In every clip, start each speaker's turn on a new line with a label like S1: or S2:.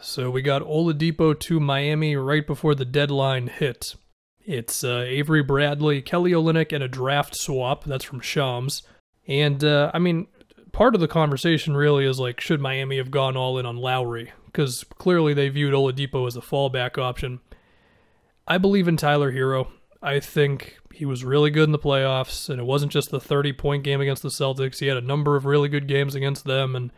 S1: So we got Oladipo to Miami right before the deadline hit. It's Avery Bradley, Kelly Olynyk, and a draft swap. That's from Shams. And, I mean, part of the conversation really is like, should Miami have gone all in on Lowry? Because clearly they viewed Oladipo as a fallback option. I believe in Tyler Hero. I think he was really good in the playoffs, and it wasn't just the 30-point game against the Celtics. He had a number of really good games against them, and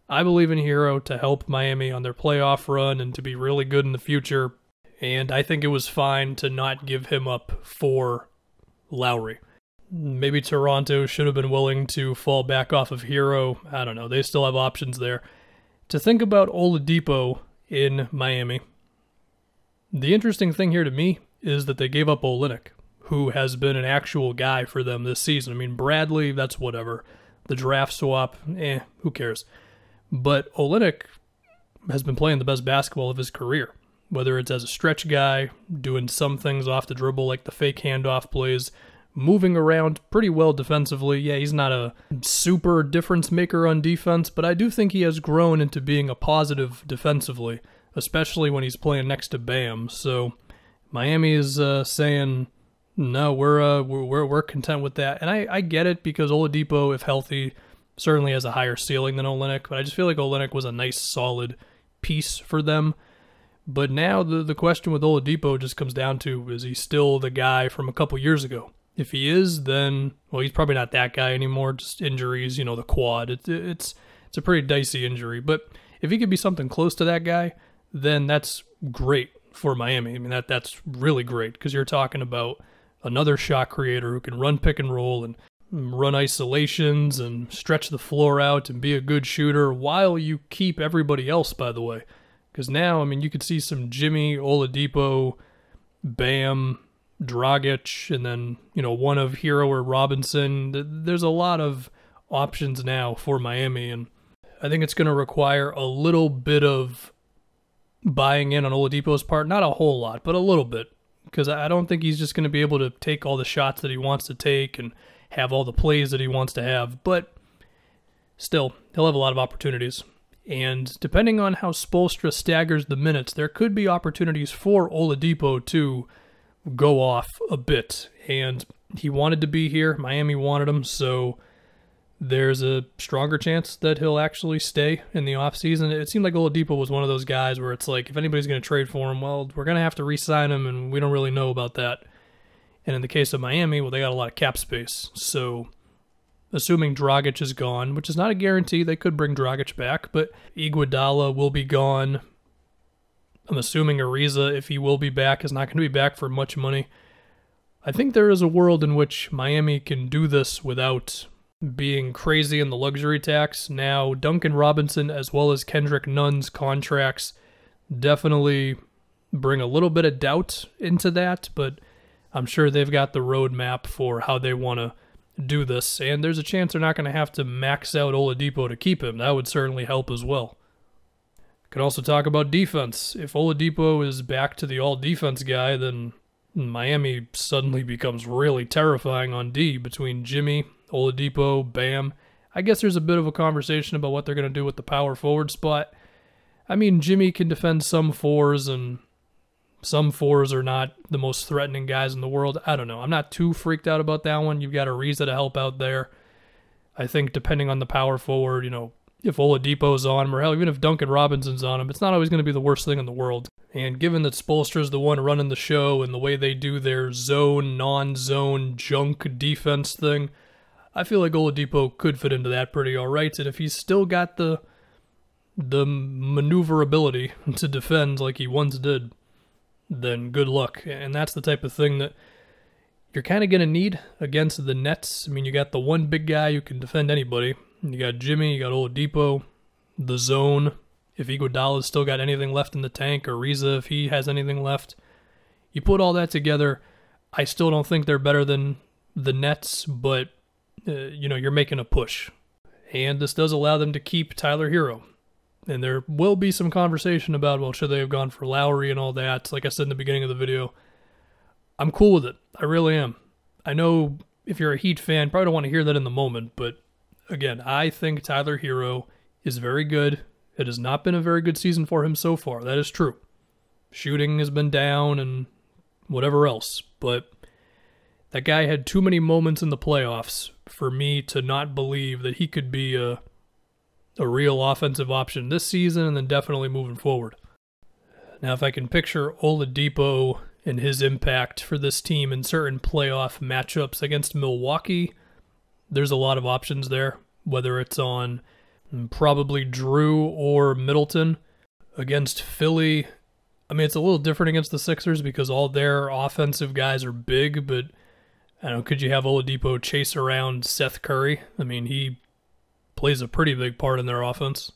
S1: I believe in Hero to help Miami on their playoff run and to be really good in the future. And I think it was fine to not give him up for Lowry. Maybe Toronto should have been willing to fall back off of Hero. I don't know. They still have options there. To think about Oladipo in Miami, the interesting thing here to me is that they gave up Olynyk, who has been an actual guy for them this season. I mean, Bradley, that's whatever. The draft swap, who cares? But Olynyk has been playing the best basketball of his career, whether it's as a stretch guy, doing some things off the dribble like the fake handoff plays, moving around pretty well defensively. Yeah, he's not a super difference maker on defense, but I do think he has grown into being a positive defensively, especially when he's playing next to Bam. So Miami is saying, no, we're content with that. And I get it, because Oladipo, if healthy, certainly has a higher ceiling than Olynyk, but I just feel like Olynyk was a nice, solid piece for them. But now the question with Oladipo just comes down to, is he still the guy from a couple years ago? If he is, then, well, he's probably not that guy anymore, just injuries, the quad. It's a pretty dicey injury. But if he could be something close to that guy, then that's great for Miami. I mean, that's really great, because you're talking about another shot creator who can run pick and roll and run isolations and stretch the floor out and be a good shooter while you keep everybody else, by the way. Because now, I mean, you could see some Jimmy, Oladipo, Bam, Dragic, and then, one of Hero or Robinson. There's a lot of options now for Miami, and I think it's going to require a little bit of buying in on Oladipo's part. Not a whole lot, but a little bit. Because I don't think he's just going to be able to take all the shots that he wants to take and have all the plays that he wants to have. But still, he'll have a lot of opportunities. And depending on how Spoelstra staggers the minutes, there could be opportunities for Oladipo to go off a bit. And he wanted to be here. Miami wanted him, so there's a stronger chance that he'll actually stay in the offseason. It seemed like Oladipo was one of those guys where it's like, if anybody's going to trade for him, well, we're going to have to re-sign him, and we don't really know about that. And in the case of Miami, well, they got a lot of cap space. So assuming Dragic is gone, which is not a guarantee, they could bring Dragic back, but Iguodala will be gone. I'm assuming Ariza, if he will be back, is not going to be back for much money. I think there is a world in which Miami can do this without being crazy in the luxury tax. Now, Duncan Robinson as well as Kendrick Nunn's contracts definitely bring a little bit of doubt into that, but I'm sure they've got the roadmap for how they want to do this, and there's a chance they're not going to have to max out Oladipo to keep him. That would certainly help as well. Could also talk about defense. If Oladipo is back to the all-defense guy, then Miami suddenly becomes really terrifying on D between Jimmy, Oladipo, Bam. I guess there's a bit of a conversation about what they're going to do with the power forward spot. I mean, Jimmy can defend some fours, and some fours are not the most threatening guys in the world. I don't know. I'm not too freaked out about that one. You've got Ariza to help out there. I think depending on the power forward, if Oladipo's on him, or hell, even if Duncan Robinson's on him, it's not always going to be the worst thing in the world. And given that Spoelstra's the one running the show and the way they do their zone, non-zone, junk defense thing, I feel like Oladipo could fit into that pretty all right. And if he's still got the maneuverability to defend like he once did, then good luck. And that's the type of thing that you're kind of going to need against the Nets. I mean, you got the one big guy who can defend anybody. You got Jimmy, you got Oladipo, the zone. If Iguodala's still got anything left in the tank, or Ariza, if he has anything left. You put all that together, I still don't think they're better than the Nets, but you're making a push. And this does allow them to keep Tyler Hero. And there will be some conversation about, well, should they have gone for Lowry and all that. Like I said in the beginning of the video, I'm cool with it. I really am. I know if you're a Heat fan, probably don't want to hear that in the moment, but again, I think Tyler Hero is very good, It has not been a very good season for him so far. That is true. Shooting has been down and whatever else. But that guy had too many moments in the playoffs for me to not believe that he could be a real offensive option this season and then definitely moving forward. Now, if I can picture Oladipo and his impact for this team in certain playoff matchups against Milwaukee, there's a lot of options there, whether it's on probably Drew or Middleton. Against Philly, I mean, it's a little different against the Sixers because all their offensive guys are big, but I don't know, could you have Oladipo chase around Seth Curry? I mean, he plays a pretty big part in their offense.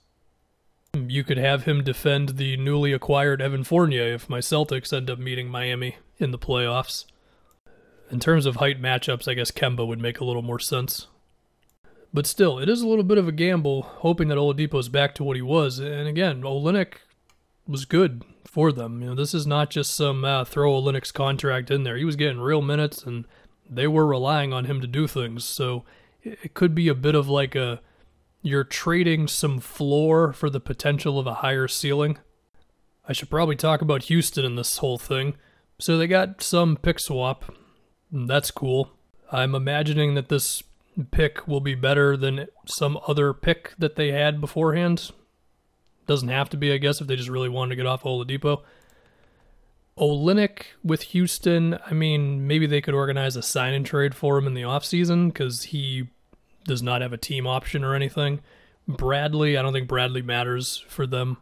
S1: You could have him defend the newly acquired Evan Fournier if my Celtics end up meeting Miami in the playoffs. In terms of height matchups, I guess Kemba would make a little more sense. But still, it is a little bit of a gamble, hoping that Oladipo's back to what he was. And again, Olynyk was good for them. You know, this is not just some throw Olynyk's contract in there. He was getting real minutes, and they were relying on him to do things. So it could be a bit of like you're trading some floor for the potential of a higher ceiling. I should probably talk about Houston in this whole thing. So they got some pick swap. That's cool. I'm imagining that this pick will be better than some other pick that they had beforehand. Doesn't have to be, I guess, if they just really wanted to get off Oladipo. Olynyk with Houston, I mean, maybe they could organize a sign and trade for him in the offseason because he does not have a team option or anything. Bradley, I don't think Bradley matters for them.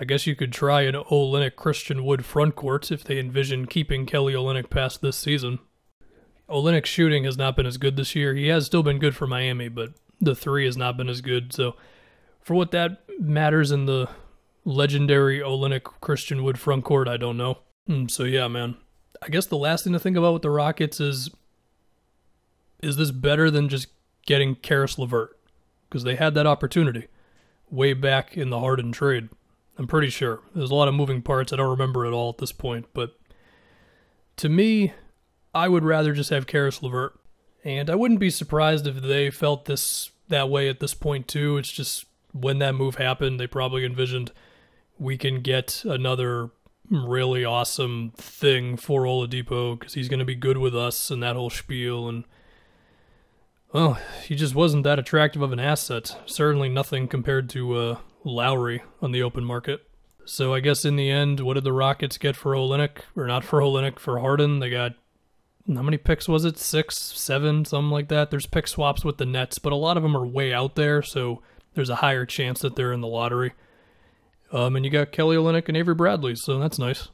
S1: I guess you could try an Olynyk Christian Wood frontcourt if they envision keeping Kelly Olynyk past this season. Olynyk's shooting has not been as good this year. He has still been good for Miami, but the three has not been as good. So for what that matters in the legendary Olynyk Christian Wood frontcourt, I don't know. So yeah, man. I guess the last thing to think about with the Rockets is this better than just getting Karis LeVert? Because they had that opportunity way back in the Harden trade. I'm pretty sure. There's a lot of moving parts. I don't remember it all at this point. But to me, I would rather just have Karis LeVert. And I wouldn't be surprised if they felt that way at this point too. It's just when that move happened, they probably envisioned we can get another really awesome thing for Oladipo because he's going to be good with us and that whole spiel. And well, he just wasn't that attractive of an asset. Certainly nothing compared to Lowry on the open market. So I guess in the end, what did the Rockets get for Olynyk? Or not for Olynyk, for Harden? They got, how many picks was it? 6, 7, something like that. There's pick swaps with the Nets, but a lot of them are way out there, so there's a higher chance that they're in the lottery. And you got Kelly Olynyk and Avery Bradley, so that's nice.